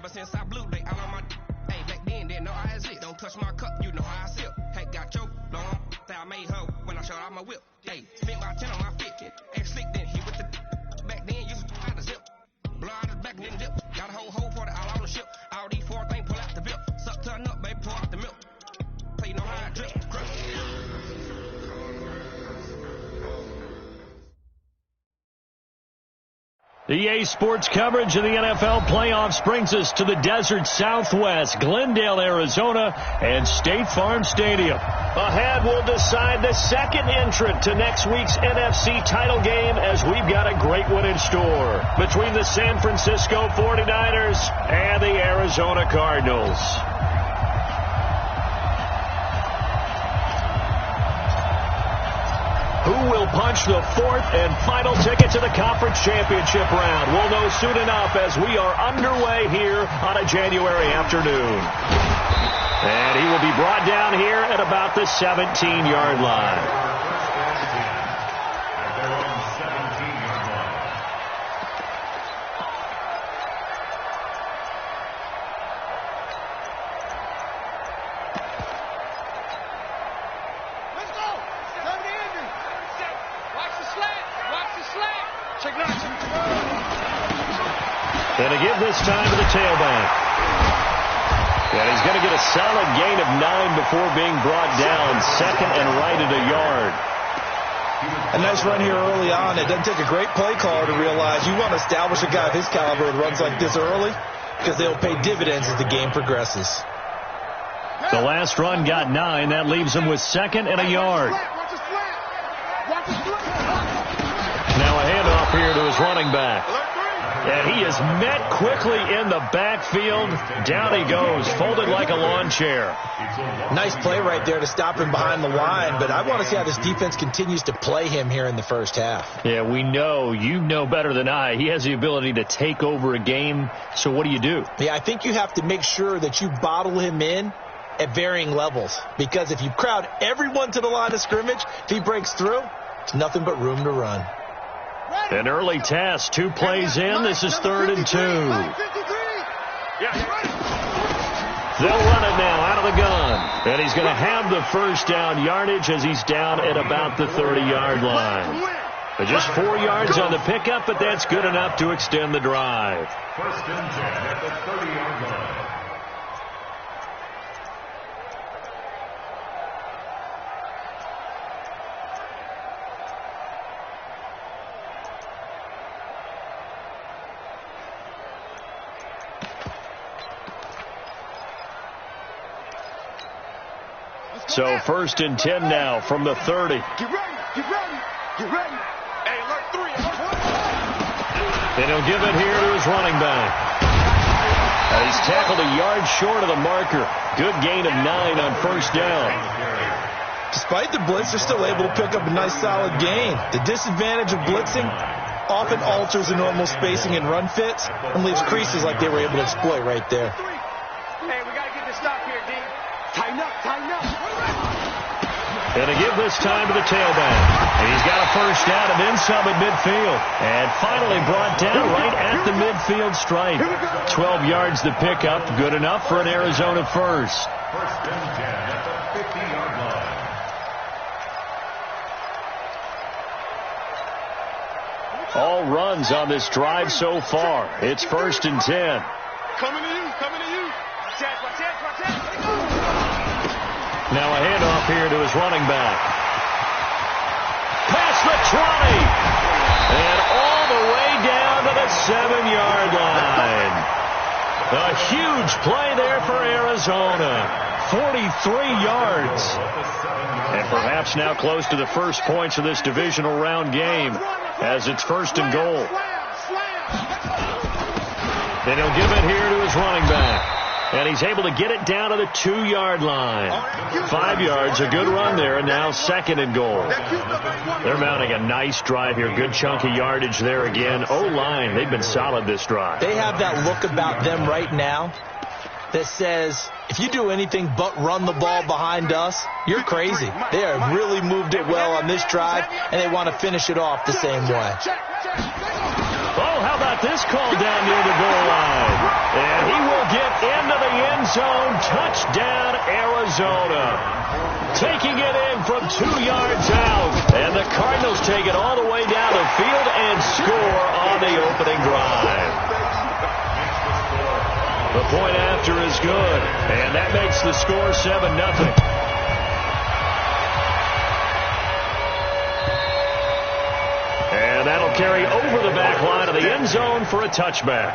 Ever since I blew, they all on my hey, back then, didn't know I exist. Don't touch my cup, you know how I sip. Hey, got choked, long, that I made her when I showed out my whip. Hey, spent my 10 on my fit, and slick then he with the back then, used to out the zip. Blow out the back, then dip. Got a whole party all on the ship. All these 4 things, pull out the bip. Suck, turn up, baby, pour out the milk. Play, you know how I drip, grip. EA Sports coverage of the NFL playoffs brings us to the desert Southwest, Glendale, Arizona, and State Farm Stadium. Ahead, we'll decide the second entrant to next week's NFC title game as we've got a great one in store between the San Francisco 49ers and the Arizona Cardinals. Who will punch the fourth and final ticket to the conference championship round? We'll know soon enough as we are underway here on a January afternoon. And he will be brought down here at about the 17-yard line. And to give this time to the tailback. And he's going to get a solid gain of 9 before being brought down. Second and right at a yard. A nice run here early on. It doesn't take a great play caller to realize you want to establish a guy of his caliber with runs like this early because they'll pay dividends as the game progresses. The last run got 9. That leaves him with second and a yard. Now a handoff here to his running back. And he is met quickly in the backfield. Down he goes, folded like a lawn chair. Nice play right there to stop him behind the line, but I want to see how this defense continues to play him here in the first half. Yeah, we know. You know better than I. He has the ability to take over a game, so what do you do? Yeah, I think you have to make sure that you bottle him in at varying levels, because if you crowd everyone to the line of scrimmage, if he breaks through, it's nothing but room to run. An early test, 2 plays in. This is 3rd and 2. They'll run it now out of the gun. And he's going to have the first down yardage as he's down at about the 30-yard line. But just 4 yards on the pickup, but that's good enough to extend the drive. 1st and 10 at the 30-yard line. So 1st and 10 now from the 30. Get ready, get ready, get ready. Hey, alert 3, alert 1. And he'll give it here to his running back. And he's tackled a yard short of the marker. Good gain of 9 on 1st down. Despite the blitz, they're still able to pick up a nice solid gain. The disadvantage of blitzing often alters the normal spacing and run fits and leaves creases like they were able to exploit right there. Hey, we got to get this stop here, D. Tighten up, tighten up. And to give this time to the tailback. And he's got a first down and then some at midfield. And finally brought down right at the midfield stripe. 12 yards to pick up. Good enough for an Arizona first. 1st and 10 at the 50-yard line. All runs on this drive so far. It's 1st and 10. Coming to you, coming to you. Watch out, watch out, watch out. Now a handoff here to his running back. Past the 20. And all the way down to the 7-yard line. A huge play there for Arizona. 43 yards. And perhaps now close to the first points of this divisional round game as it's 1st and goal. And he'll give it here to his running back. And he's able to get it down to the 2-yard line. 5 yards, a good run there, and now 2nd and goal. They're mounting a nice drive here. Good chunk of yardage there again. O-line, they've been solid this drive. They have that look about them right now that says, if you do anything but run the ball behind us, you're crazy. They have really moved it well on this drive, and they want to finish it off the same way. Oh, how about got this call down near the goal line. And he will get into the end zone. Touchdown, Arizona. Taking it in from 2 yards out. And the Cardinals take it all the way down the field and score on the opening drive. The point after is good. And that makes the score 7-0. And that'll carry over the back line of the end zone for a touchback.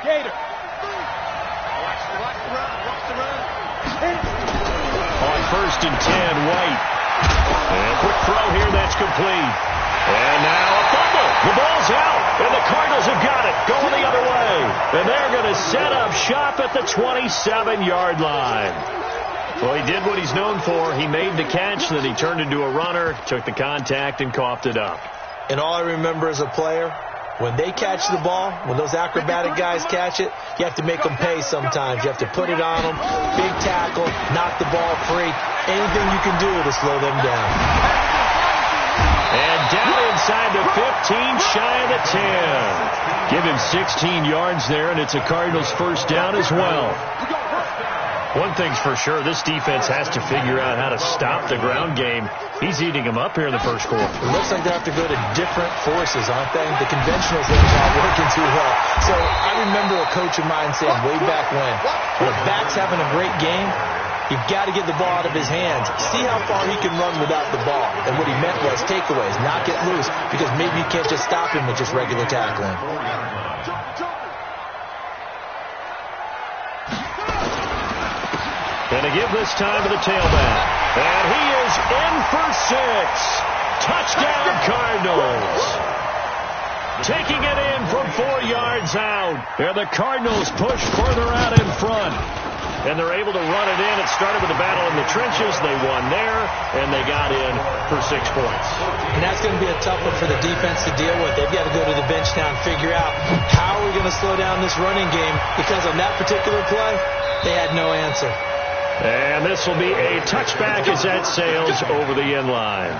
Gator. On 1st and 10, White. And a quick throw here, that's complete. And now a fumble. The ball's out. And the Cardinals have got it. Going the other way. And they're going to set up shop at the 27-yard line. Well, he did what he's known for. He made the catch, then he turned into a runner, took the contact, and coughed it up. And all I remember as a player, when they catch the ball, when those acrobatic guys catch it, you have to make them pay sometimes. You have to put it on them, big tackle, knock the ball free. Anything you can do to slow them down. And down inside the 15, shy of the 10. Give him 16 yards there, and it's a Cardinals first down as well. One thing's for sure, this defense has to figure out how to stop the ground game. He's eating them up here in the first quarter. It looks like they have to go to different forces, aren't they? The conventional things aren't working too well. So I remember a coach of mine saying way back when a back's having a great game, you've got to get the ball out of his hands. See how far he can run without the ball. And what he meant was takeaways, not get loose, because maybe you can't just stop him with just regular tackling. And to give this time to the tailback. And he is in for 6. Touchdown, Cardinals. Taking it in from 4 yards out. And the Cardinals push further out in front. And they're able to run it in. It started with a battle in the trenches. They won there, and they got in for 6 points. And that's going to be a tough one for the defense to deal with. They've got to go to the bench now and figure out how are we going to slow down this running game, because on that particular play, they had no answer. And this will be a touchback as that sails over the end line.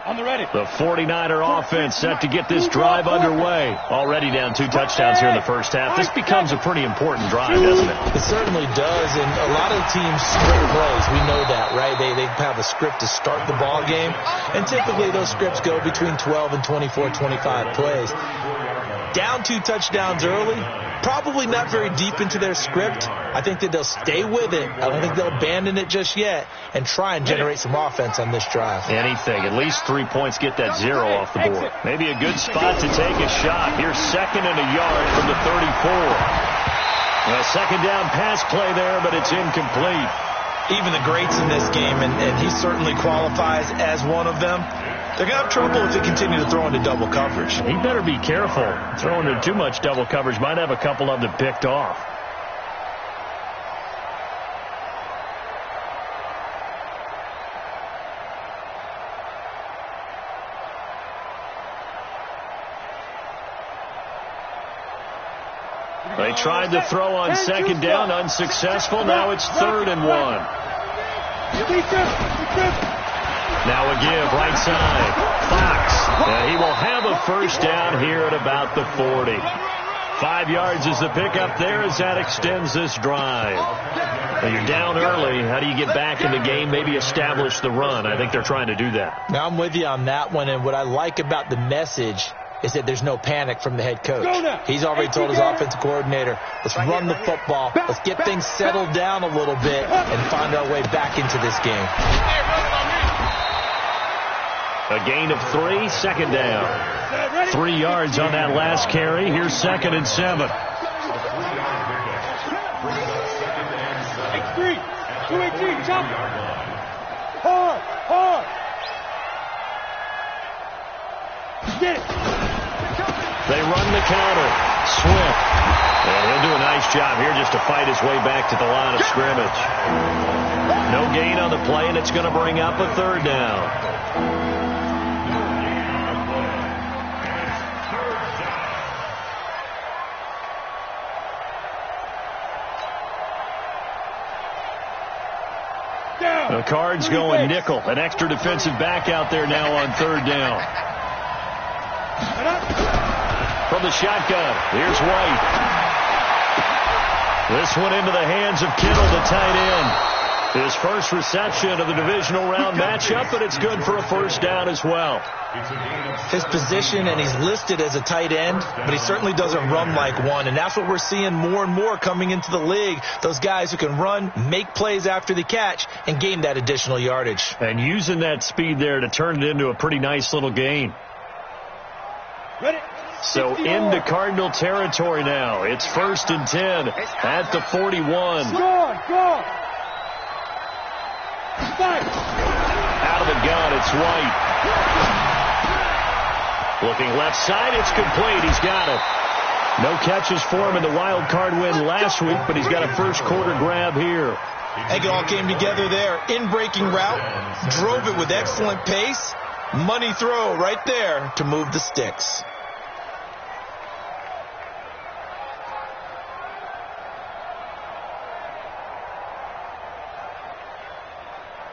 On the ready. The 49er offense set to get this drive underway. Already down 2 touchdowns here in the first half. This becomes a pretty important drive, doesn't it? It certainly does, and a lot of teams script plays. We know that, right? They have a script to start the ball game, and typically those scripts go between 12 and 24, 25 plays. Down 2 touchdowns early, probably not very deep into their script. I think that they'll stay with it. I don't think they'll abandon it just yet and try and generate some offense on this drive. Anything. At least 3 points, get that 0 off the board. Maybe a good spot to take a shot. Here's 2nd and a yard from the 34. A 2nd down pass play there, but it's incomplete. Even the greats in this game, and he certainly qualifies as one of them, they're going to have trouble if they continue to throw into double coverage. He better be careful. Throwing into too much double coverage might have a couple of them picked off. They tried to throw on 2nd down, unsuccessful. Now it's 3rd and 1. Now a give, right side. Fox. He will have a first down here at about the 40. 5 yards is the pickup there as that extends this drive. Well, you're down early. How do you get back in the game? Maybe establish the run. I think they're trying to do that. Now I'm with you on that one, and what I like about the message is that there's no panic from the head coach. He's already told his offensive coordinator, let's run the football, let's get things settled down a little bit and find our way back into this game. A gain of 3, 2nd down. 3 yards on that last carry. Here's 2nd and 7. X3, 218, jump. Hard. Get it. They run the counter. Swift. And he'll do a nice job here just to fight his way back to the line of scrimmage. No gain on the play, and it's going to bring up a third down. The Cards going nickel. An extra defensive back out there now on third down. From the shotgun, here's White. This one into the hands of Kittle, the tight end. His first reception of the divisional round matchup, but it's good for a first down as well. His position, and he's listed as a tight end, but he certainly doesn't run like one, and that's what we're seeing more and more coming into the league. Those guys who can run, make plays after the catch, and gain that additional yardage. And using that speed there to turn it into a pretty nice little gain. Ready. So into Cardinal territory now. It's 1st and 10 at the 41. Go. Out of the gun, it's White. Looking left side, it's complete. He's got it. No catches for him in the wild card win last week, but he's got a first quarter grab here. I think it all came together there. In-breaking route, drove it with excellent pace. Money throw right there to move the sticks.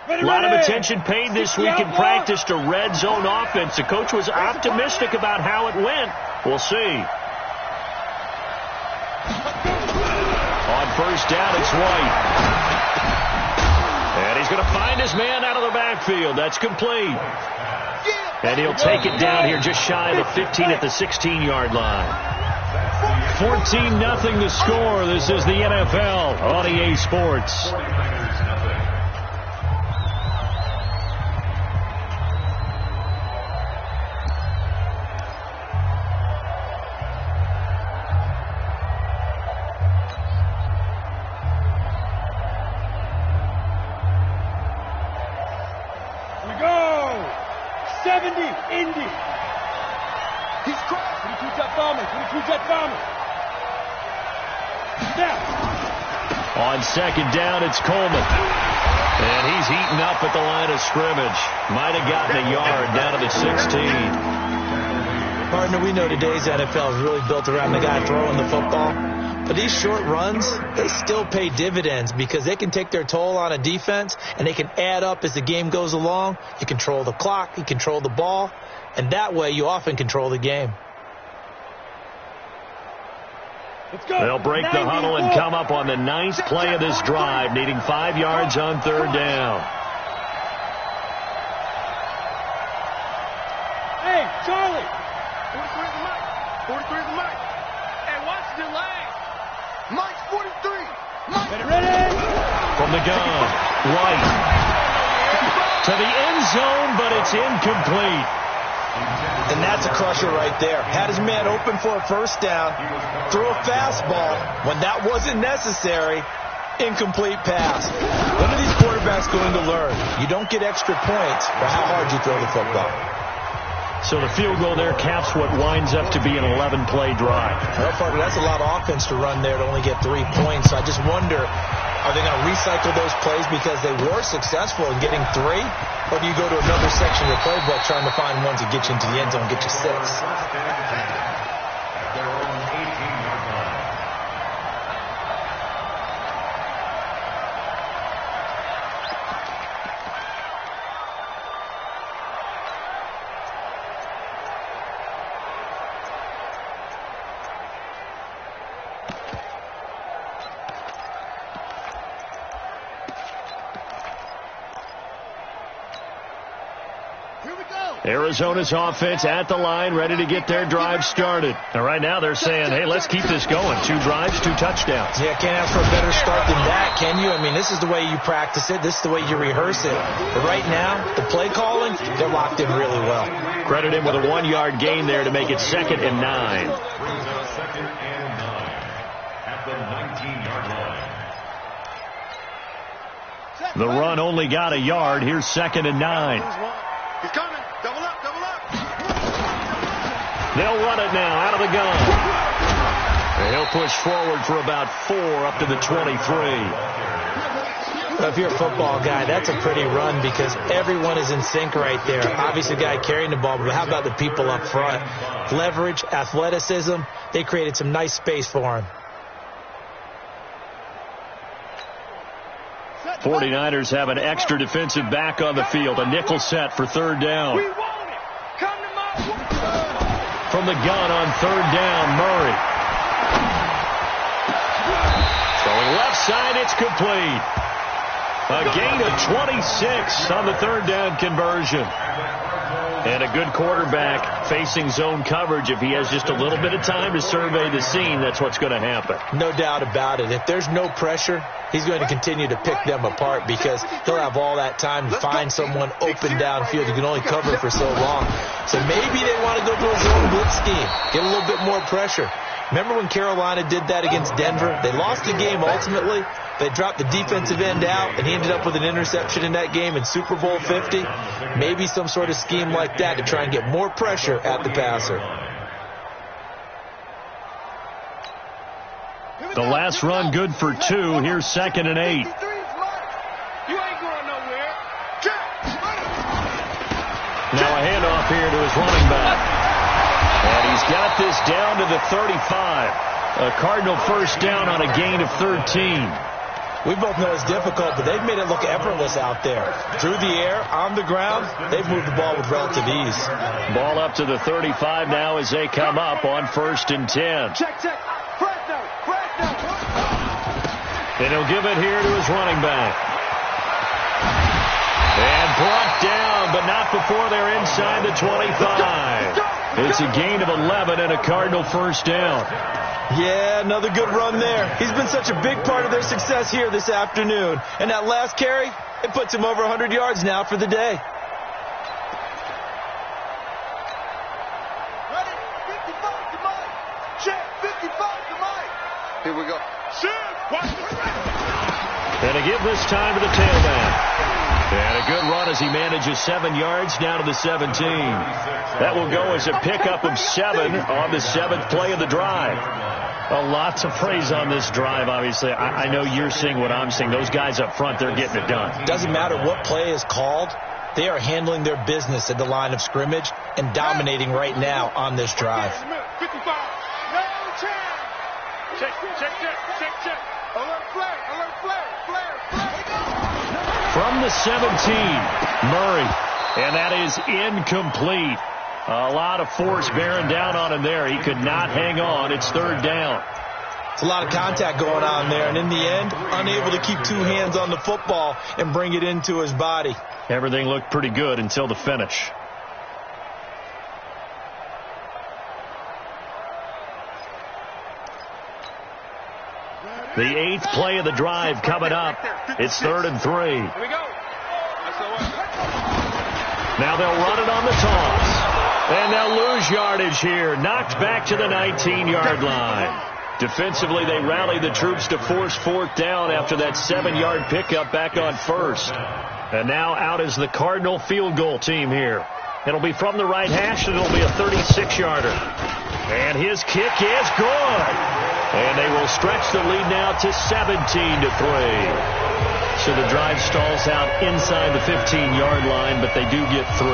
A lot of attention paid this week in practice to red zone offense. The coach was optimistic about how it went. We'll see. On first down, it's White. And he's going to find his man out of the backfield. That's complete. And he'll take it down here just shy of the 15 at the 16-yard line. 14-0 the score. This is the NFL on EA Sports. On second down, it's Coleman. And he's eaten up at the line of scrimmage. Might have gotten a yard down to the 16. Partner, we know today's NFL is really built around the guy throwing the football. But these short runs, they still pay dividends because they can take their toll on a defense, and they can add up as the game goes along. You control the clock, you control the ball, and that way you often control the game. They'll break the huddle and come up on the 9th play of this drive, needing 5 yards on third down. Hey, Charlie. 43 is the mic. 43 is the mic. Hey, watch the delay. Mike's 43. Mike. Ready. From the gun, White. To the end zone, but it's incomplete. And that's a crusher right there. Had his man open for a first down, threw a fastball when that wasn't necessary, incomplete pass. When are these quarterbacks going to learn? You don't get extra points for how hard you throw the football. So the field goal there caps what winds up to be an 11-play drive. Well, partner, that's a lot of offense to run there to only get 3 points. So I just wonder, are they going to recycle those plays because they were successful in getting 3? Or do you go to another section of the playbook trying to find ones that get you into the end zone and get you 6? Arizona's offense at the line, ready to get their drive started. And right now they're saying, hey, let's keep this going. 2 drives, 2 touchdowns. Yeah, can't ask for a better start than that, can you? I mean, this is the way you practice it. This is the way you rehearse it. But right now, the play calling, they're locked in really well. Credit him with a 1-yard gain there to make it 2nd and 9. Brings up 2nd and 9 at the 19-yard line. The run only got a yard. Here's 2nd and 9. He's coming. Double up, double up. They'll run it now out of the gun. And he'll push forward for about 4 up to the 23. If you're a football guy, that's a pretty run because everyone is in sync right there. Obviously, the guy carrying the ball, but how about the people up front? Leverage, athleticism, they created some nice space for him. 49ers have an extra defensive back on the field. A nickel set for 3rd down. From the gun on 3rd down, Murray. Throwing left side, it's complete. A gain of 26 on the 3rd down conversion. And a good quarterback facing zone coverage. If he has just a little bit of time to survey the scene, that's what's going to happen. No doubt about it. If there's no pressure, he's going to continue to pick them apart because he'll have all that time to find someone open downfield. You can only cover for so long. So maybe they want to go to a zone blitz scheme, get a little bit more pressure. Remember when Carolina did that against Denver? They lost the game ultimately. They dropped the defensive end out, and he ended up with an interception in that game in Super Bowl 50. Maybe some sort of scheme like that to try and get more pressure at the passer. The last run good for 2. Here's 2nd and 8. You ain't going nowhere. Now a handoff here to his running back. And he's got this down to the 35. A Cardinal first down on a gain of 13. We both know it's difficult, but they've made it look effortless out there. Through the air, on the ground, they've moved the ball with relative ease. Ball up to the 35 now as they come up on 1st and 10. Check. And he'll give it here to his running back. And brought down, but not before they're inside the 25. It's a gain of 11 and a Cardinal first down. Yeah, another good run there. He's been such a big part of their success here this afternoon. And that last carry, it puts him over 100 yards now for the day. Ready? 55 to Mike. Check. 55 to Mike. Here we go. Shift. Watch the track. And a give this time to the tailback. And a good run as he manages 7 yards down to the 17. That will go as a pickup of 7 on the 7th play of the drive. Well, lots of praise on this drive, obviously. I know you're seeing what I'm seeing. Those guys up front, they're getting it done. Doesn't matter what play is called. They are handling their business at the line of scrimmage and dominating right now on this drive. 55. No chance. Check. Alert flag. From the 17, Murray. And that is incomplete. A lot of force bearing down on him there. He could not hang on. It's 3rd down. It's a lot of contact going on there, and in the end, unable to keep 2 hands on the football and bring it into his body. Everything looked pretty good until the finish. The 8th play of the drive coming up. It's 3rd and 3. Here we go. Now they'll run it on the toss. And they'll lose yardage here. Knocked back to the 19-yard line. Defensively, they rally the troops to force 4th down after that 7-yard pickup back on 1st. And now out is the Cardinal field goal team here. It'll be from the right hash, and it'll be a 36-yarder. And his kick is good. And they will stretch the lead now to 17-3. So the drive stalls out inside the 15-yard line, but they do get 3.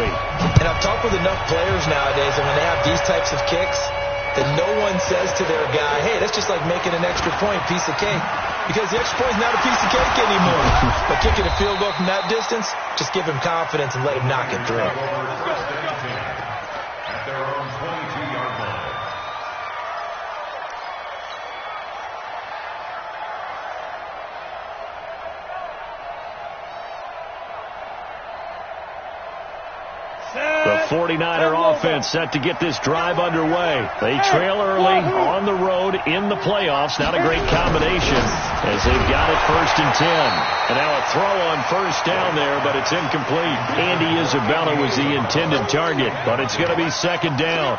And I've talked with enough players nowadays, and when they have these types of kicks, that no one says to their guy, hey, that's just like making an extra point, piece of cake. Because the extra point is not a piece of cake anymore. But kicking a field goal from that distance, just give him confidence and let him knock it through. At their own 22-yard line. The 49er offense set to get this drive underway. They trail early on the road in the playoffs. Not a great combination as they've got it 1st and 10. And now a throw on 1st down there, but it's incomplete. Andy Isabella was the intended target, but it's going to be 2nd down.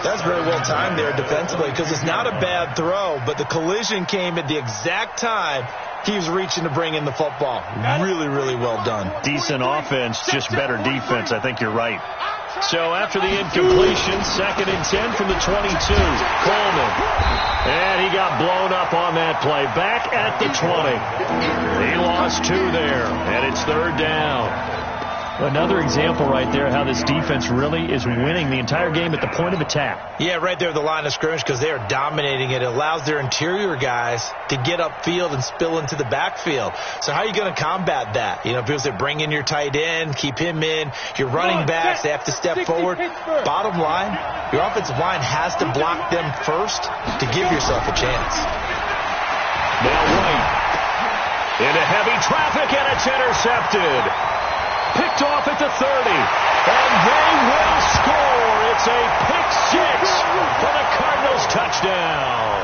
That's very well timed there defensively because it's not a bad throw, but the collision came at the exact time he was reaching to bring in the football. Really, really well done. Decent offense, just better defense. I think you're right. So after the incompletion, 2nd and 10 from the 22. Coleman. And he got blown up on that play. Back at the 20. He lost 2 there, and it's 3rd down. Another example right there how this defense really is winning the entire game at the point of attack. Yeah, right there at the line of scrimmage because they are dominating it. It allows their interior guys to get upfield and spill into the backfield. So how are you going to combat that? You know, people say bring in your tight end, keep him in. Your running backs, they have to step forward. Bottom line, your offensive line has to block them first to give yourself a chance. Now White into heavy traffic, and it's intercepted. Picked off at the 30, and they will score. It's a pick 6 for the Cardinals touchdown.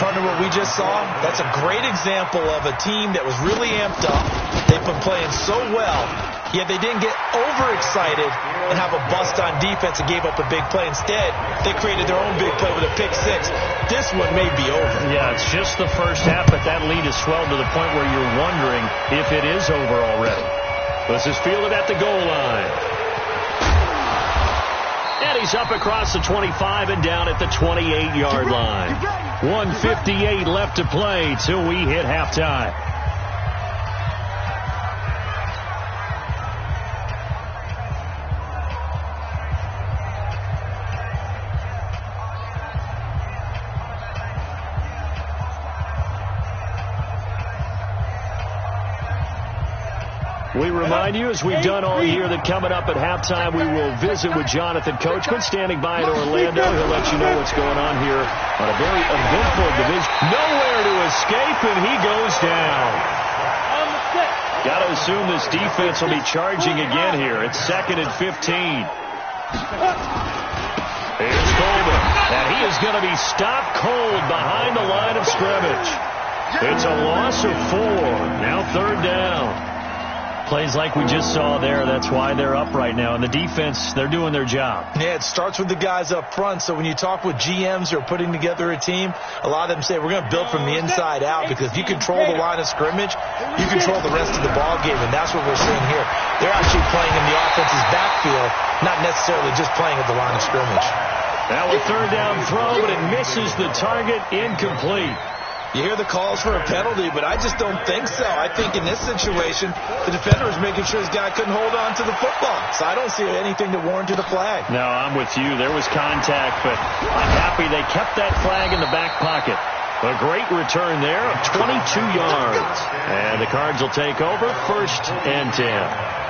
Partner, what we just saw, that's a great example of a team that was really amped up. They've been playing so well, yet they didn't get overexcited and have a bust on defense and gave up a big play. Instead, they created their own big play with a pick 6. This one may be over. Yeah, it's just the first half, but that lead has swelled to the point where you're wondering if it is over already. This is fielded at the goal line. And he's up across the 25 and down at the 28-yard line. 1:58 left to play till we hit halftime. We remind you, as we've done all year, that coming up at halftime, we will visit with Jonathan Coachman, standing by in Orlando. He'll let you know what's going on here on a very eventful division. Nowhere to escape, and he goes down. Got to assume this defense will be charging again here. It's 2nd and 15. Here's Coleman, and he is going to be stopped cold behind the line of scrimmage. It's a loss of 4. Now 3rd down. Plays like we just saw there, that's why they're up right now. And the defense, they're doing their job. Yeah, it starts with the guys up front. So when you talk with GMs who are putting together a team, a lot of them say we're going to build from the inside out, because if you control the line of scrimmage, you control the rest of the ball game, and that's what we're seeing here. They're actually playing in the offense's backfield, not necessarily just playing at the line of scrimmage. Now a 3rd down throw, but it misses the target, incomplete. You hear the calls for a penalty, but I just don't think so. I think in this situation, the defender was making sure his guy couldn't hold on to the football. So I don't see anything that warranted a flag. No, I'm with you. There was contact, but I'm happy they kept that flag in the back pocket. A great return there of 22 yards. And the Cards will take over, 1st and 10.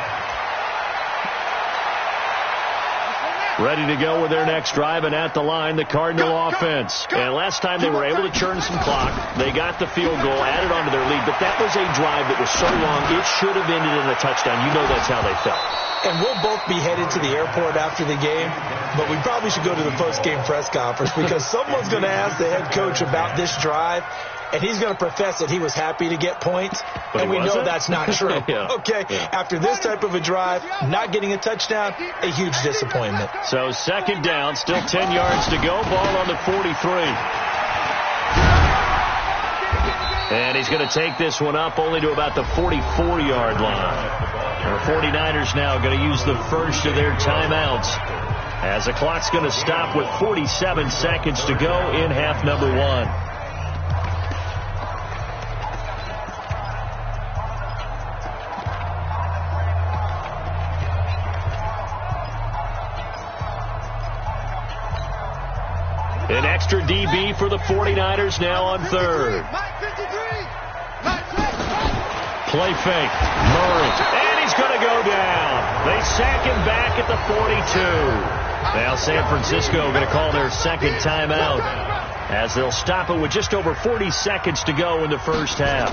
Ready to go with their next drive, and at the line, the Cardinal offense. And last time they were able to churn some clock. They got the field goal, added on to their lead, but that was a drive that was so long, it should have ended in a touchdown. You know that's how they felt. And we'll both be headed to the airport after the game, but we probably should go to the post-game press conference, because someone's going to ask the head coach about this drive, and he's going to profess that he was happy to get points, and we know that's not true. Okay, after this type of a drive, not getting a touchdown, a huge disappointment. So 2nd down, still 10 yards to go, ball on the 43. And he's going to take this one up only to about the 44-yard line. Our 49ers now going to use the first of their timeouts, as the clock's going to stop with 47 seconds to go in half number 1. An extra DB for the 49ers now on 3rd. Play fake. Murray. And he's going to go down. They sack him back at the 42. Now San Francisco going to call their 2nd timeout, as they'll stop it with just over 40 seconds to go in the first half.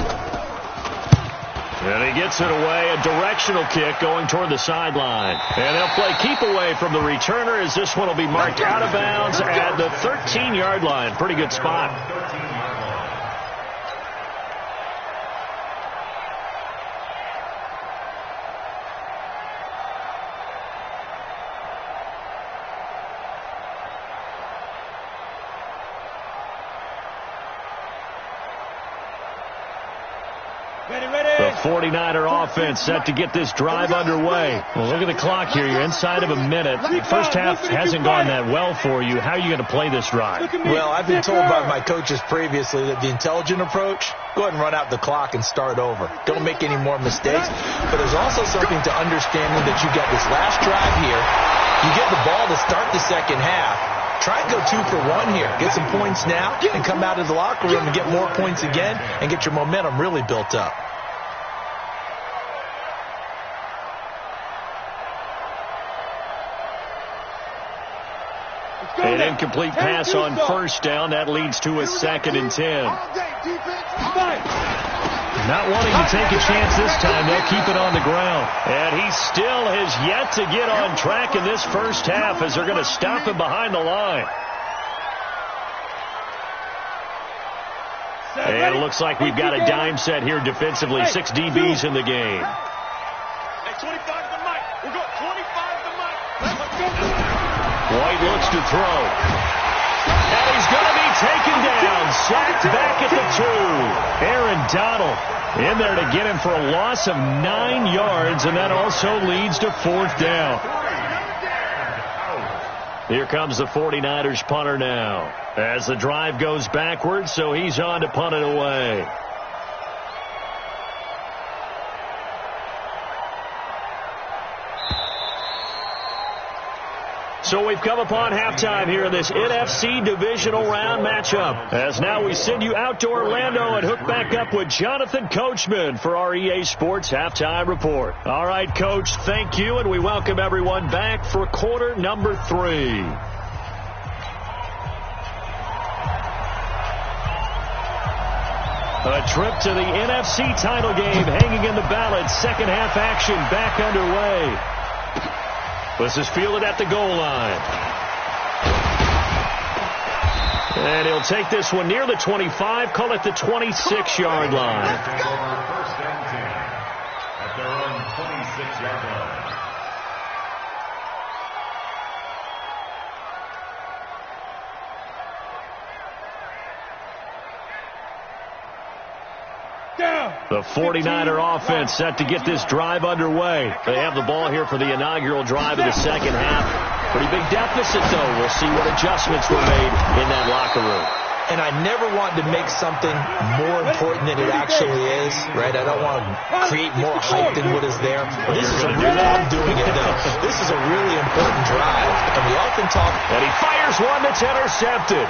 And he gets it away, a directional kick going toward the sideline. And they'll play keep away from the returner, as this one will be marked out of bounds at the 13-yard line. Pretty good spot. The 49er offense set to get this drive underway. Well, look at the clock here. You're inside of a minute. The first half hasn't gone that well for you. How are you going to play this drive? Well, I've been told by my coaches previously that the intelligent approach, go ahead and run out the clock and start over. Don't make any more mistakes. But there's also something to understanding that you got this last drive here. You get the ball to start the second half. Try and go 2 for 1 here. Get some points now and come out of the locker room and get more points again and get your momentum really built up. An incomplete pass on first down. That leads to a 2nd and 10. Not wanting to take a chance this time. They'll keep it on the ground. And he still has yet to get on track in this first half as they're going to stop him behind the line. And it looks like we've got a dime set here defensively. 6 DBs in the game. Hey, 25 to Mike. We'll go 25 to Mike. White looks to throw. And he's going to be taken down. Sacked back at the 2. Aaron Donald in there to get him for a loss of 9 yards, and that also leads to 4th down. Here comes the 49ers punter now as the drive goes backwards, so he's on to punt it away. So we've come upon halftime here in this NFC divisional round matchup. As now we send you out to Orlando and hook back up with Jonathan Coachman for our EA Sports Halftime Report. All right, Coach, thank you, and we welcome everyone back for quarter number 3. A trip to the NFC title game hanging in the balance. Second half action back underway. This is fielded at the goal line. And he'll take this one near the 25, call it the 26-yard line. First and 10 at their own 26-yard line. The 49er offense set to get this drive underway. They have the ball here for the inaugural drive of the second half. Pretty big deficit, though. We'll see what adjustments were made in that locker room. And I never want to make something more important than it actually is, right? I don't want to create more hype than what is there. This is a really, I'm doing it, though. This is a really important drive. And we often talk. And he fires one that's intercepted.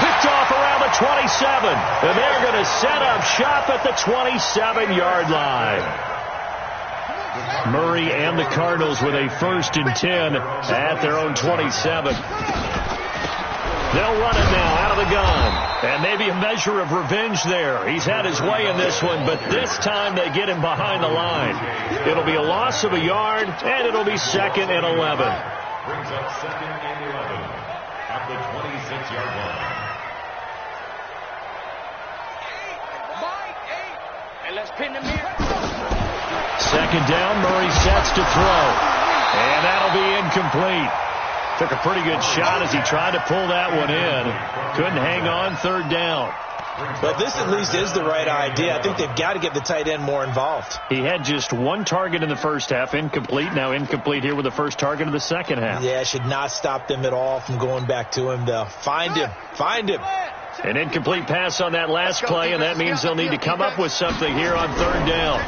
Picked off around the 27. And they're going to set up shop at the 27-yard line. Murray and the Cardinals with a 1st and 10 at their own 27. They'll run it now out of the gun. And maybe a measure of revenge there. He's had his way in this one, but this time they get him behind the line. It'll be a loss of a yard, and it'll be 2nd and 11. Brings up 2nd and 11 at the 26-yard line. Let's pin him here. 2nd down, Murray sets to throw. And that'll be incomplete. Took a pretty good shot as he tried to pull that one in. Couldn't hang on, 3rd down. But this at least is the right idea. I think they've got to get the tight end more involved. He had just 1 target in the first half, incomplete. Now incomplete here with the first target of the second half. Yeah, should not stop them at all from going back to him, though. Find him. Find him. An incomplete pass on that last play, and that means they'll need to come up with something here on 3rd down.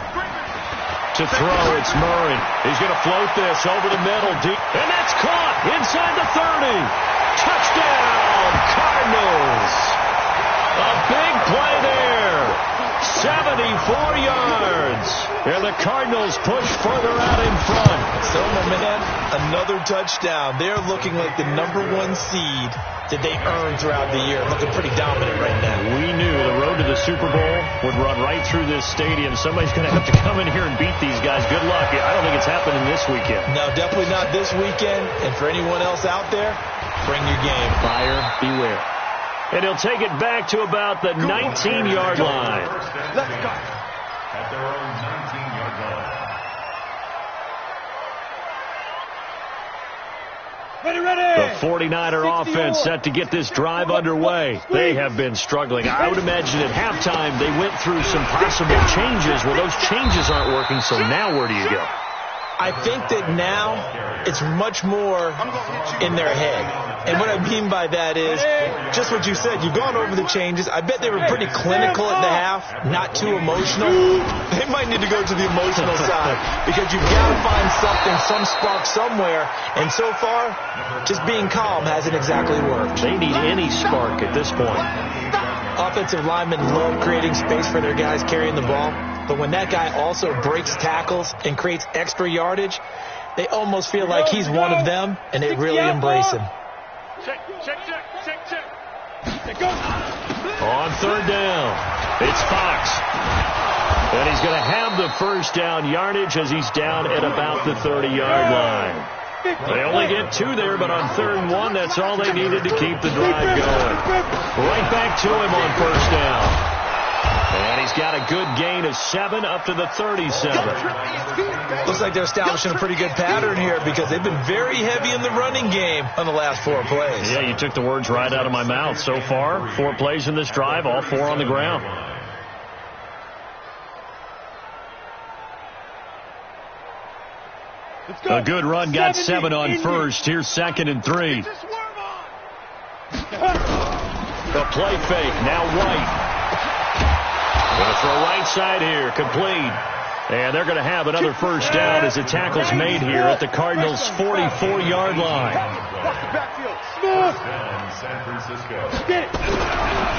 To throw, it's Murray. He's going to float this over the middle, deep, and that's caught inside the 30. Touchdown, Cardinals. A big play there. 74 yards. And the Cardinals push further out in front. So, my man, another touchdown. They're looking like the #1 seed that they earned throughout the year. Looking pretty dominant right now. We knew the road to the Super Bowl would run right through this stadium. Somebody's going to have to come in here and beat these guys. Good luck. I don't think it's happening this weekend. No, definitely not this weekend. And for anyone else out there, bring your game. Buyer beware. And he'll take it back to about the 19-yard line. Let's go. At their own 19-yard line. The 49er offense set to get this drive underway. They have been struggling. I would imagine at halftime they went through some possible changes. Well, those changes aren't working, so now where do you go? I think that now it's much more in their head. And what I mean by that is just what you said. You've gone over the changes. I bet they were pretty clinical at the half, not too emotional. They might need to go to the emotional side because you've got to find something, some spark somewhere. And so far, just being calm hasn't exactly worked. They need any spark at this point. Offensive linemen love creating space for their guys carrying the ball. But when that guy also breaks tackles and creates extra yardage, they almost feel like he's one of them, and they really embrace him. Check. On third down, it's Fox. And he's going to have the first down yardage as he's down at about the 30-yard line. They only get 2 there, but on 3rd and 1, that's all they needed to keep the drive going. Right back to him on first down. And he's got a good gain of 7 up to the 37. Looks like they're establishing a pretty good pattern here because they've been very heavy in the running game on the last 4 plays. Yeah, you took the words right out of my mouth. So far, 4 plays in this drive, all 4 on the ground. A good run got 7 on first. Here's 2nd and 3. The play fake, now White. Going to throw right side here, complete. And they're going to have another first down as the tackle's made here at the Cardinals' 44-yard line.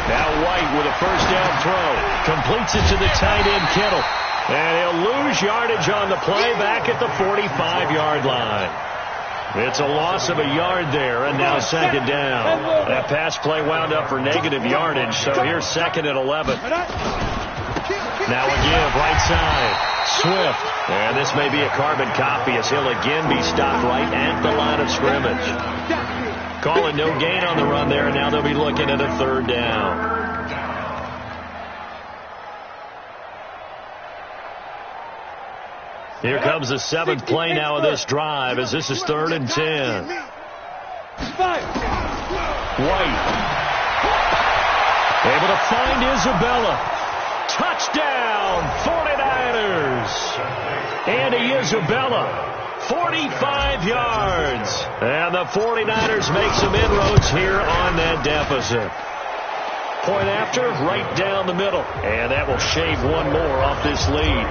Now White with a first down throw. Completes it to the tight end, Kittle. And he'll lose yardage on the play back at the 45-yard line. It's a loss of a yard there, and now 2nd down. That pass play wound up for negative yardage, so here's 2nd and 11. Now a give, right side. Swift. And this may be a carbon copy as he'll again be stopped right at the line of scrimmage. Calling no gain on the run there, and now they'll be looking at a 3rd down. Here comes the 7th play now of this drive as this is 3rd and 10. White. Able to find Isabella. Touchdown, 49ers. Andy Isabella, 45 yards. And the 49ers make some inroads here on that deficit. Point after, right down the middle. And that will shave 1 more off this lead.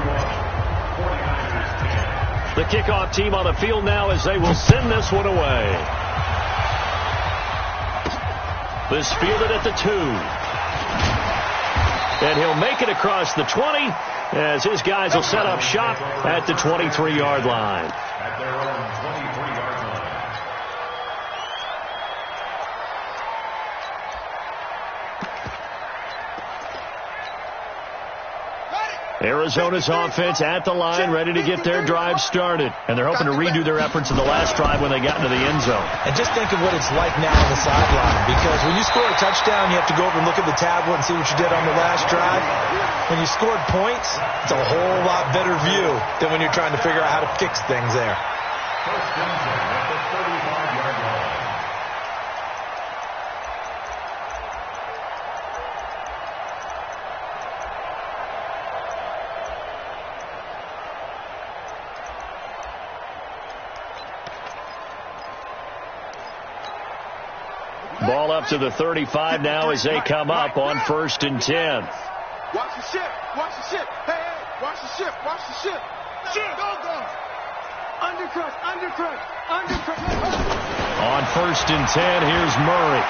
The kickoff team on the field now as they will send this one away. This fielded at the 2. And he'll make it across the 20 as his guys will set up shop at the 23-yard line. At their own 23-yard line. Arizona's offense at the line, ready to get their drive started. And they're hoping to redo their efforts in the last drive when they got into the end zone. And just think of what it's like now on the sideline. Because when you score a touchdown, you have to go over and look at the tablet and see what you did on the last drive. When you scored points, it's a whole lot better view than when you're trying to figure out how to fix things there. First down at the 35-yard line. Ball up to the 35 now as they come up on 1st and 10. Watch the shift. Watch the shift. Hey, watch the shift. Watch the shift. Shift. Go. Undercut. On 1st and 10, here's Murray.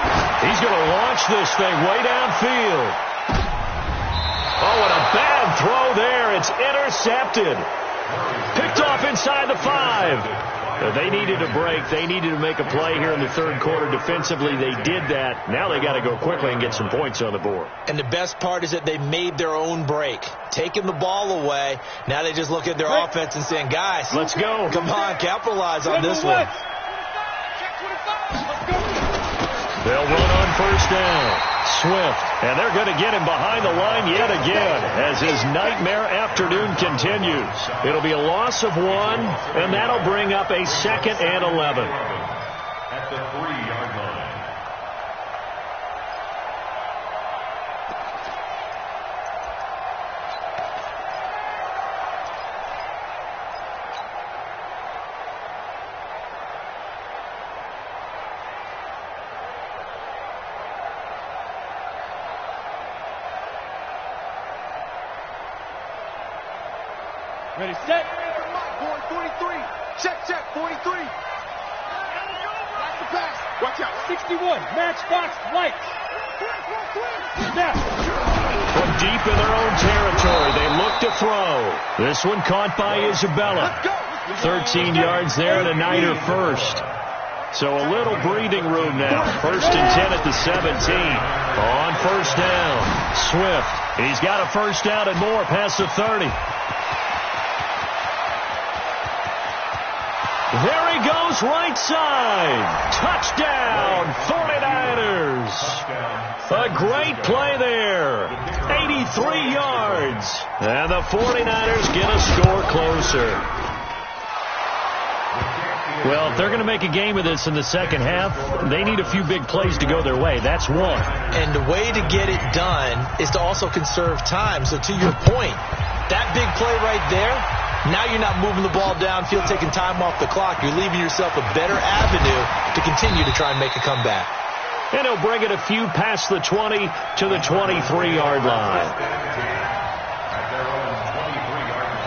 He's going to launch this thing way downfield. Oh, and a bad throw there. It's intercepted. Picked off inside the 5. They needed a break. They needed to make a play here in the 3rd quarter. Defensively, they did that. Now they got to go quickly and get some points on the board. And the best part is that they made their own break. Taking the ball away. Now they just look at their offense and saying, guys, let's go. Come on, capitalize on this one. They'll run on 1st down. Swift, and they're going to get him behind the line yet again as his nightmare afternoon continues. It'll be a loss of 1, and that'll bring up a 2nd and 11. the 3-yard line. Ready, set. 43. Check, 43. That's the pass. Watch out. 61, matchbox lights. Snap. From deep in their own territory, they look to throw. This one caught by Isabella. 13 yards there and a Niner first. So a little breathing room now. 1st and 10 at the 17. On first down, Swift. He's got a first down and more past the 30. There he goes, right side. Touchdown, 49ers. A great play there. 83 yards. And the 49ers get a score closer. Well, if they're going to make a game of this in the second half, they need a few big plays to go their way. That's one. And the way to get it done is to also conserve time. So to your point, that big play right there, now you're not moving the ball downfield, taking time off the clock. You're leaving yourself a better avenue to continue to try and make a comeback. And he'll bring it a few past the 20 to the 23-yard line. At their own 23-yard line.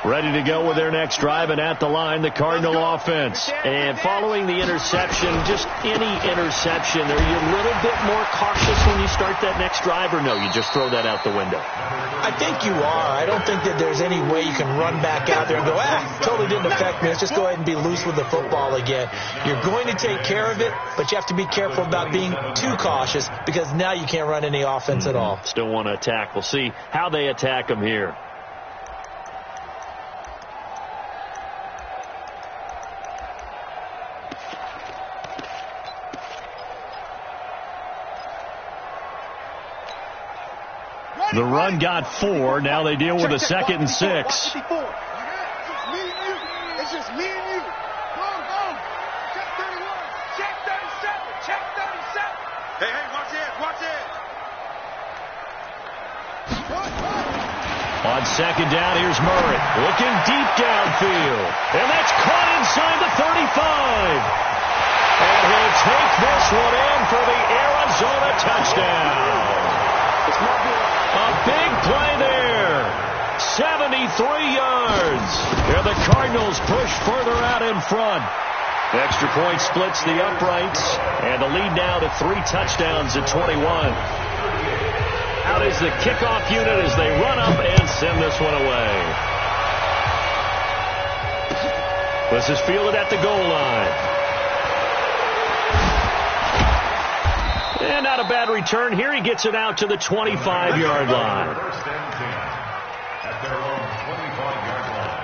Ready to go with their next drive, and at the line, the Cardinal offense. And following the interception, just any interception, are you a little bit more cautious when you start that next drive, or no, you just throw that out the window? I think you are. I don't think that there's any way you can run back out there and go, totally didn't affect me. Let's just go ahead and be loose with the football again. You're going to take care of it, but you have to be careful about being too cautious because now you can't run any offense at all. Still want to attack. We'll see how they attack them here. The run got 4. Now they deal with a 2nd and 6. It's just me and you. It's just me and you. Go. Check 31. Check 37. Check 37. Hey, watch it. On 2nd down, here's Murray. Looking deep downfield. And that's caught inside the 35. And he'll take this one in for the Arizona touchdown. A big play there. 73 yards. And the Cardinals push further out in front. Extra point splits the uprights. And the lead now to 3 touchdowns at 21. Out is the kickoff unit as they run up and send this one away. This is fielded at the goal line. And not a bad return. Here he gets it out to the 25-yard line. First and 10 at their own 25-yard line.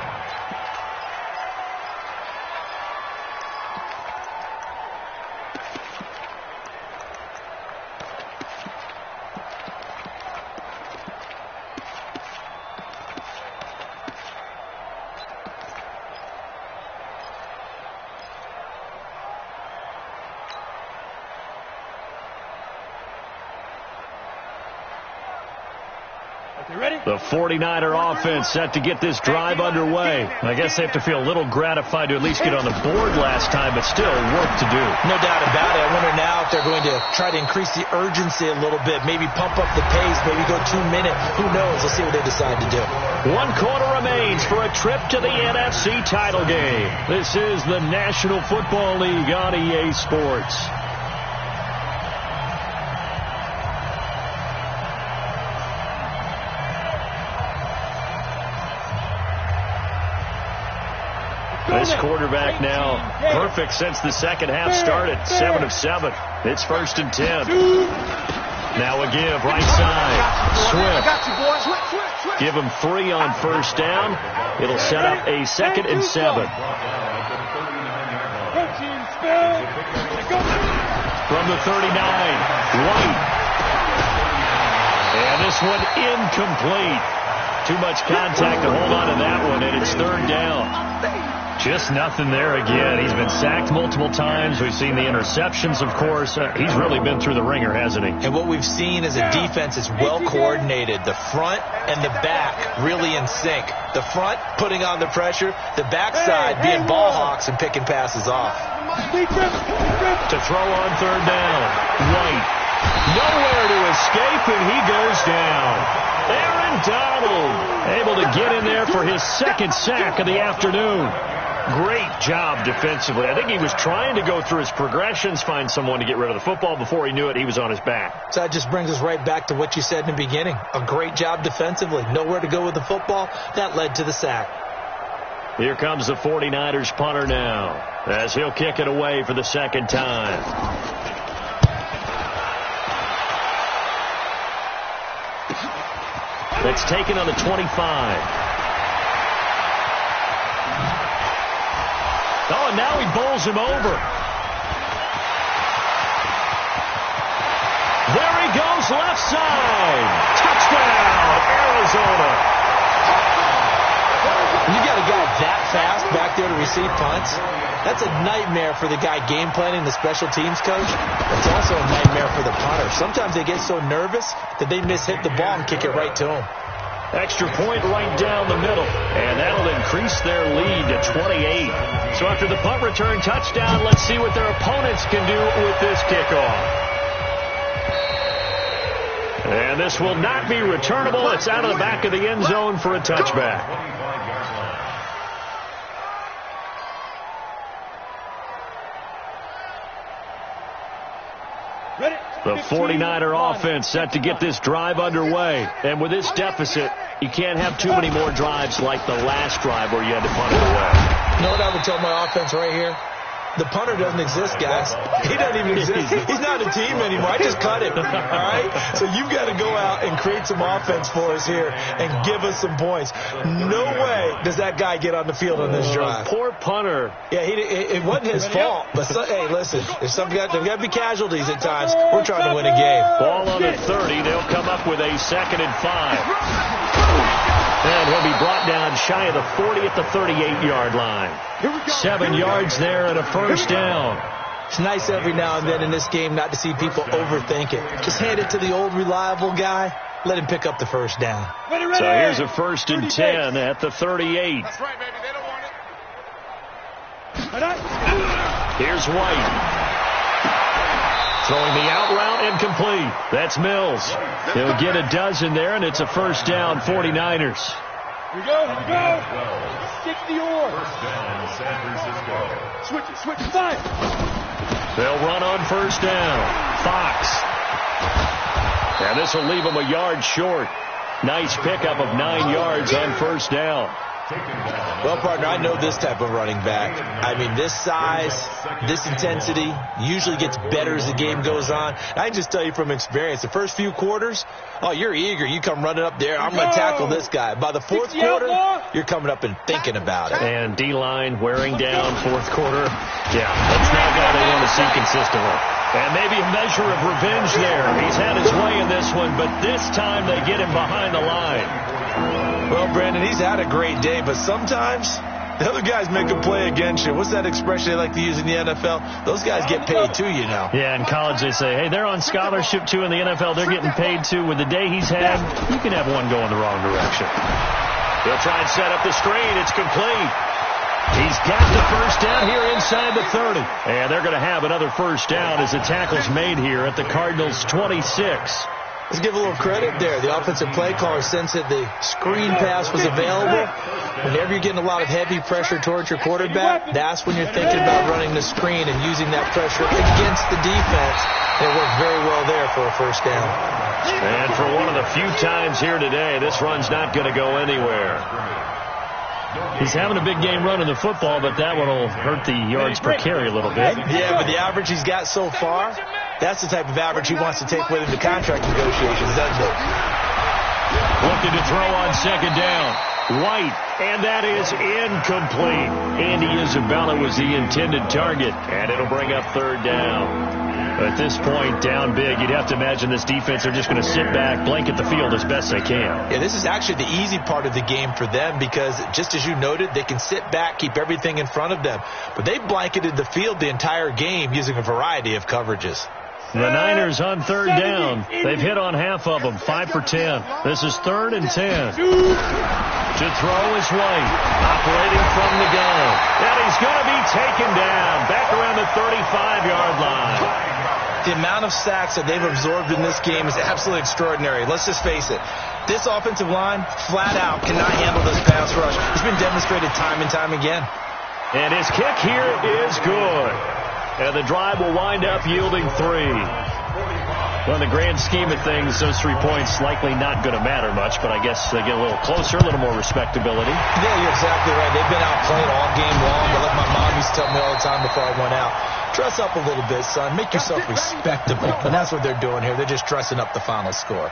The 49er offense set to get this drive underway. I guess they have to feel a little gratified to at least get on the board last time, but still work to do. No doubt about it. I wonder now if they're going to try to increase the urgency a little bit, maybe pump up the pace, maybe go 2 minutes. Who knows? Let's see what they decide to do. 1 quarter remains for a trip to the NFC title game. This is the National Football League on EA Sports. This quarterback now perfect since the second half started. 7 of 7. It's 1st and 10. Now a give right side. Swift. Give him 3 on first down. It'll set up a 2nd and 7. From the 39, White. And this this one incomplete. Too much contact to hold on to that one, and it's third down. Just nothing there again. He's been sacked multiple times. We've seen the interceptions, of course. He's really been through the ringer, hasn't he? And what we've seen is a defense that's well coordinated. The front and the back really in sync. The front putting on the pressure. The backside being ball hawks and picking passes off. To throw on third down. White. Nowhere to escape, and he goes down. Aaron Donald able to get in there for his second sack of the afternoon. Great job defensively. I think he was trying to go through his progressions, find someone to get rid of the football. Before he knew it, he was on his back. So that just brings us right back to what you said in the beginning. A great job defensively. Nowhere to go with the football. That led to the sack. Here comes the 49ers punter now, as he'll kick it away for the second time. That's taken on the 25. Oh, and now he bowls him over. There he goes, left side. Touchdown, Arizona. You got a guy that fast back there to receive punts. That's a nightmare for the guy game planning, the special teams coach. It's also a nightmare for the punter. Sometimes they get so nervous that they hit the ball and kick it right to him. Extra point right down the middle, and that'll increase their lead to 28. So after the punt return touchdown, let's see what their opponents can do with this kickoff. And this will not be returnable. It's out of the back of the end zone for a touchback. The 49er offense set to get this drive underway. And with this deficit, you can't have too many more drives like the last drive where you had to punt it away. You know what I would tell my offense right here? The punter doesn't exist, guys. He doesn't even exist. He's not a team anymore. I just cut him. All right? So you've got to go out and create some offense for us here and give us some points. No way does that guy get on the field on this drive. Poor punter. Yeah, it wasn't his fault. But hey, listen, there's got to be casualties at times. We're trying to win a game. Ball on the 30. They'll come up with a 2nd and 5. And he'll be brought down shy of the 40 at the 38-yard line. 7 yards there and a first down. It's nice every now and then in this game not to see people overthink it. Just hand it to the old reliable guy. Let him pick up the first down. So here's a 1st and 10 at the 38. That's right, baby. They don't want it. Here's White. Throwing the out route incomplete. That's Mills. He'll get a dozen there, and it's a first down, 49ers. Here we go. 60 or. First down, San Francisco. Switch it. Fire. They'll run on first down. Fox. And this will leave him a yard short. Nice pickup of 9 yards on first down. Well, partner, I know this type of running back. I mean, this size, this intensity usually gets better as the game goes on. I can just tell you from experience, the first few quarters, oh, you're eager. You come running up there. I'm going to tackle this guy. By the fourth quarter, you're coming up and thinking about it. And D-line wearing down fourth quarter. Yeah, that's not a guy they want to see consistently. And maybe a measure of revenge there. He's had his way in this one, but this time they get him behind the line. Well, Brandon, he's had a great day, but sometimes the other guys make a play against you. What's that expression they like to use in the NFL? Those guys get paid too, you know. Yeah, in college they say, hey, they're on scholarship too. In the NFL, they're getting paid too. With the day he's had, you can have one going the wrong direction. He'll try and set up the screen. It's complete. He's got the first down here inside the 30. And they're going to have another first down as the tackle's made here at the Cardinals' 26. Let's give a little credit there. The offensive play caller sensed that the screen pass was available. Whenever you're getting a lot of heavy pressure towards your quarterback, that's when you're thinking about running the screen and using that pressure against the defense. It worked very well there for a first down. And for one of the few times here today, this run's not going to go anywhere. He's having a big game running the football, but that one will hurt the yards per carry a little bit. Yeah, but the average he's got so far, that's the type of average he wants to take with him to contract negotiations, doesn't it? Looking to throw on second down. White, and that is incomplete. Andy Isabella was the intended target, and it'll bring up third down. At this point, down big, you'd have to imagine this defense are just going to sit back, blanket the field as best they can. Yeah, this is actually the easy part of the game for them because, just as you noted, they can sit back, keep everything in front of them. But they blanketed the field the entire game using a variety of coverages. The Niners on third down. They've hit on half of them, 5 for 10. This is 3rd and 10. To throw is White, operating from the gun. And he's going to be taken down, back around the 35-yard line. The amount of sacks that they've absorbed in this game is absolutely extraordinary. Let's just face it. This offensive line, flat out, cannot handle this pass rush. It's been demonstrated time and time again. And his kick here is good. And the drive will wind up yielding 3. Well, in the grand scheme of things, those 3 points likely not going to matter much, but I guess they get a little closer, a little more respectability. Yeah, you're exactly right. They've been outplayed all game long, but like my mom used to tell me all the time before I went out, dress up a little bit, son. Make yourself respectable. And that's what they're doing here. They're just dressing up the final score.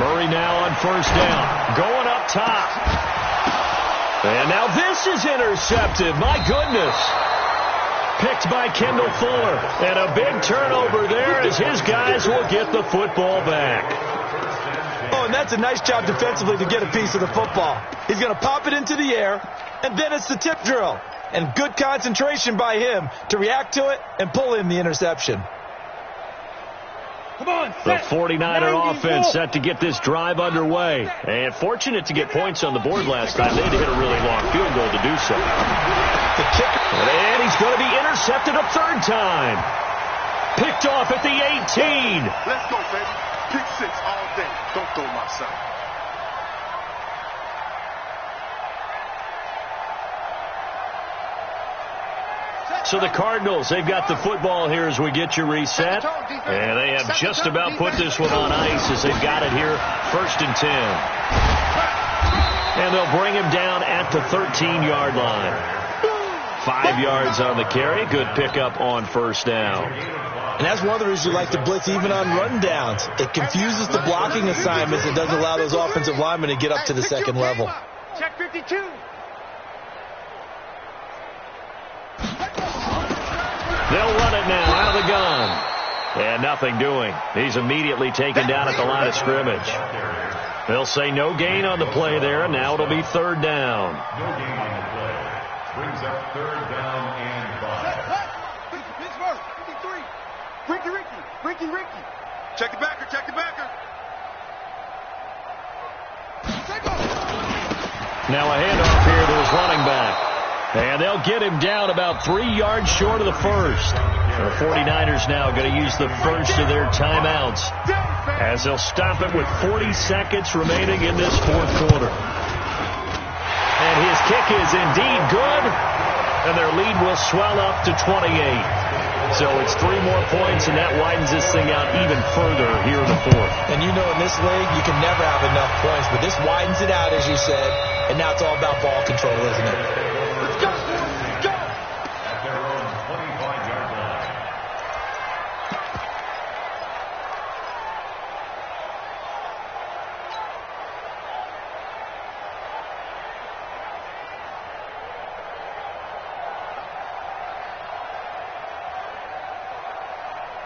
Murray now on first down, going up top. And now this is intercepted. My goodness. Picked by Kendall Fuller. And a big turnover there as his guys will get the football back. Oh, and that's a nice job defensively to get a piece of the football. He's going to pop it into the air, and then it's the tip drill. And good concentration by him to react to it and pull in the interception. The 49er offense set to get this drive underway. And fortunate to get points on the board last time. They had to hit a really long field goal to do so. The kicker. And he's going to be intercepted a 3rd time. Picked off at the 18. Let's go, baby. Pick 6 all day. Don't throw my son. So the Cardinals, they've got the football here as we get you reset. And they have just about put this one on ice as they've got it here, 1st and 10. And they'll bring him down at the 13-yard line. 5 yards on the carry. Good pickup on first down. And that's one of the reasons you like to blitz even on rundowns. It confuses the blocking assignments. It doesn't allow those offensive linemen to get up to the second level. Check 52. They'll run it now out of the gun. And nothing doing. He's immediately taken down at the line of scrimmage. They'll say no gain on the play there. Now it'll be 3rd down. No gain on the play. Brings up 3rd down and 5. Pittsburgh, 53. Ricky. Check the backer. Now a handoff here to his running back. And they'll get him down about 3 yards short of the first. The 49ers now going to use the first of their timeouts as they'll stop it with 40 seconds remaining in this 4th quarter. And his kick is indeed good, and their lead will swell up to 28. So it's 3 more points, and that widens this thing out even further here in the 4th. And you know in this league, you can never have enough points, but this widens it out, as you said, and now it's all about ball control, isn't it? Go! At their own 25-yard line.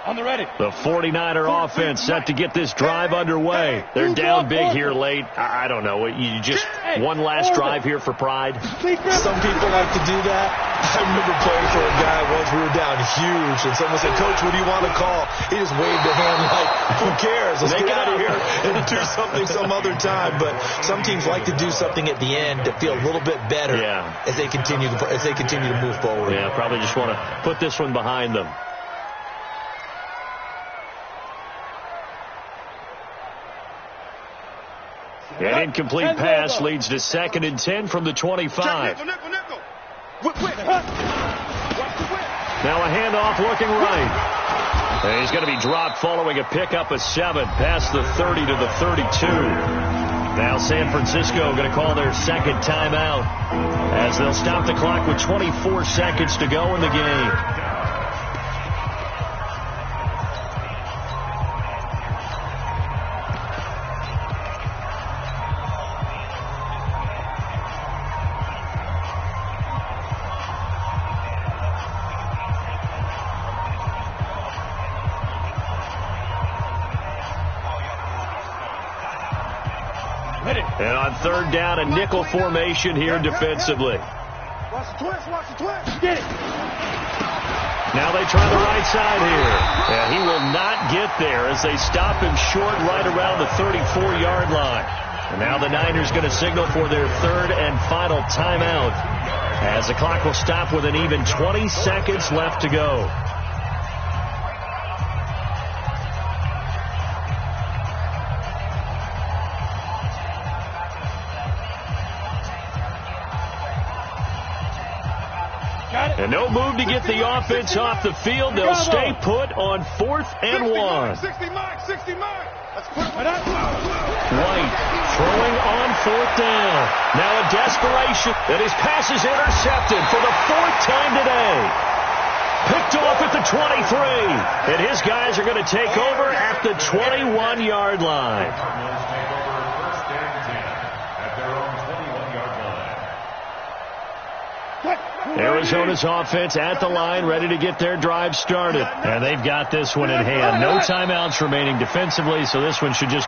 On the ready. The 49er offense set to get this drive underway. They're down big here late. I don't know. You just one last drive here for pride. Some people like to do that. I remember playing for a guy once. We were down huge, and someone said, "Coach, what do you want to call?" He just waved a hand like, "Who cares? Let's get out of here and do something some other time." But some teams like to do something at the end to feel a little bit better as they continue to move forward. Yeah, probably just want to put this one behind them. An incomplete pass leads to 2nd and 10 from the 25. Nickel. Whip. Watch the whip. Now a handoff looking right. And he's going to be dropped following a pickup of 7 past the 30 to the 32. Now San Francisco going to call their second timeout as they'll stop the clock with 24 seconds to go in the game. And on third down, a nickel formation here defensively. Watch the twist, watch the twist. Get it. Now they try the right side here. And he will not get there as they stop him short right around the 34-yard line. And now the Niners going to signal for their third and final timeout as the clock will stop with an even 20 seconds left to go. And no move to get the offense off the field. They'll stay put on 4th and 1. 60 mark, 60 mark. Let's put it White throwing on 4th down. Now a desperation. And his pass is intercepted for the 4th time today. Picked off at the 23. And his guys are going to take over at the 21-yard line. Arizona's offense at the line, ready to get their drive started. And they've got this one in hand. No timeouts remaining defensively, so this one should just